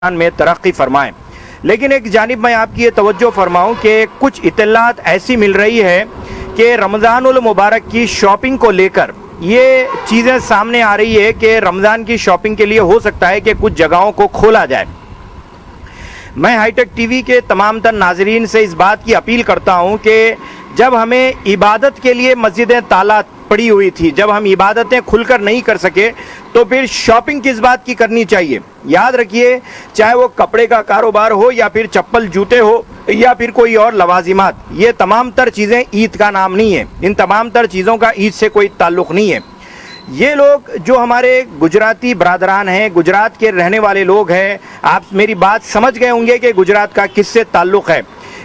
में तरक्की फरमाएं। लेकिन एक जानिब मैं आपकी ये तवज्जो फरमाऊं कि कुछ इत्तलात ऐसी मिल रही है कि रमज़ानुल मुबारक की शॉपिंग को लेकर ये चीज़ें सामने आ रही है कि रमज़ान की शॉपिंग के लिए हो सकता है कि कुछ जगहों को खोला जाए। मैं हाईटेक टीवी के तमाम तर नाजरीन से इस बात की अपील करता हूं कि जब हमें इबादत के लिए मस्जिदें ताला पड़ी हुई थी, जब हम इबादतें खुलकर नहीं कर सके, तो फिर शॉपिंग किस बात की करनी चाहिए। याद रखिए, चाहे वो कपड़े का कारोबार हो या फिर चप्पल जूते हो या फिर कोई और लवाजिमात, ये तमाम तर चीज़ें ईद का नाम नहीं है। इन तमाम तर चीज़ों का ईद से कोई ताल्लुक़ नहीं है। ये लोग जो हमारे गुजराती बरादरान हैं, गुजरात के रहने वाले लोग हैं, आप मेरी बात समझ गए होंगे कि गुजरात का किससे ताल्लुक़ है।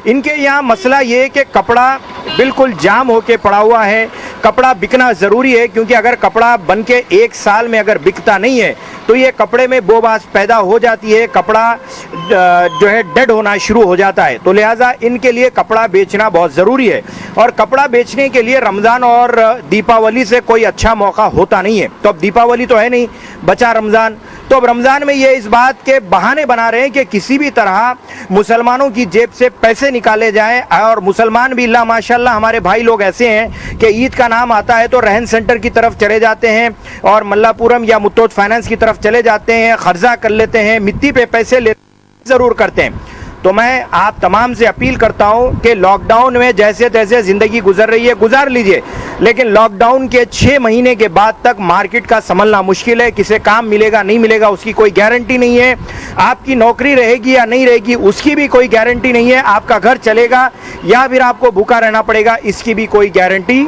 इनके यहाँ मसला ये कि कपड़ा बिल्कुल जाम होके पड़ा हुआ है। कपड़ा बिकना ज़रूरी है, क्योंकि अगर कपड़ा बन के एक साल में अगर बिकता नहीं है तो ये कपड़े में बोबास पैदा हो जाती है, कपड़ा जो है डेड होना शुरू हो जाता है। तो लिहाजा इनके लिए कपड़ा बेचना बहुत ज़रूरी है, और कपड़ा बेचने के लिए रमज़ान और दीपावली से कोई अच्छा मौका होता नहीं है। तो अब दीपावली तो है नहीं, बचा रमज़ान। तो अब रमज़ान में ये इस बात के बहाने बना रहे हैं कि किसी भी तरह मुसलमानों की जेब से पैसे निकाले जाएं, और मुसलमान भी अल्लाह माशाल्लाह हमारे भाई लोग ऐसे हैं कि ईद का नाम आता है तो रहन सेंटर की तरफ चले जाते हैं और मल्लापुरम या मुत्तोज फाइनेंस की तरफ चले जाते हैं, कर्जा कर लेते हैं, मिट्टी पे पैसे ले ज़रूर करते हैं। तो मैं आप तमाम से अपील करता हूं कि लॉकडाउन में जैसे तैसे ज़िंदगी गुजर रही है, गुजार लीजिए, लेकिन लॉकडाउन के 6 महीने के बाद तक मार्केट का संभलना मुश्किल है। किसे काम मिलेगा नहीं मिलेगा उसकी कोई गारंटी नहीं है, आपकी नौकरी रहेगी या नहीं रहेगी उसकी भी कोई गारंटी नहीं है, आपका घर चलेगा या फिर आपको भूखा रहना पड़ेगा इसकी भी कोई गारंटी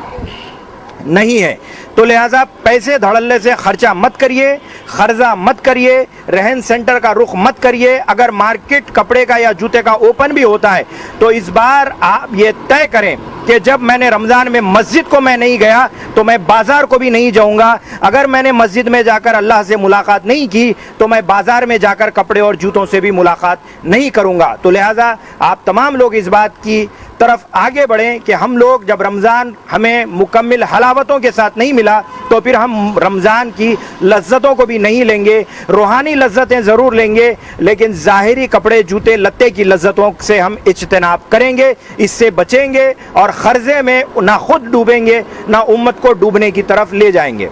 नहीं है। तो लिहाजा पैसे धड़ल्ले से खर्चा मत करिए, कर्जा मत करिए, रहन सेंटर का रुख मत करिए। अगर मार्केट कपड़े का या जूते का ओपन भी होता है तो इस बार आप ये तय करें कि जब मैंने रमज़ान में मस्जिद को मैं नहीं गया तो मैं बाज़ार को भी नहीं जाऊंगा। अगर मैंने मस्जिद में जाकर अल्लाह से मुलाकात नहीं की तो मैं बाज़ार में जाकर कपड़े और जूतों से भी मुलाकात नहीं करूंगा। तो लिहाजा आप तमाम लोग इस बात की तरफ आगे बढ़ें कि हम लोग जब रमज़ान हमें मुकम्मिल हलावतों के साथ नहीं मिला तो फिर हम रमज़ान की लज्जतों को भी नहीं लेंगे। रूहानी लज्जतें ज़रूर लेंगे, लेकिन ज़ाहिरी कपड़े जूते लत्ते की लज्जतों से हम इज्तनाब करेंगे, इससे बचेंगे और क़र्ज़े में ना खुद डूबेंगे ना उम्मत को डूबने की तरफ ले जाएंगे।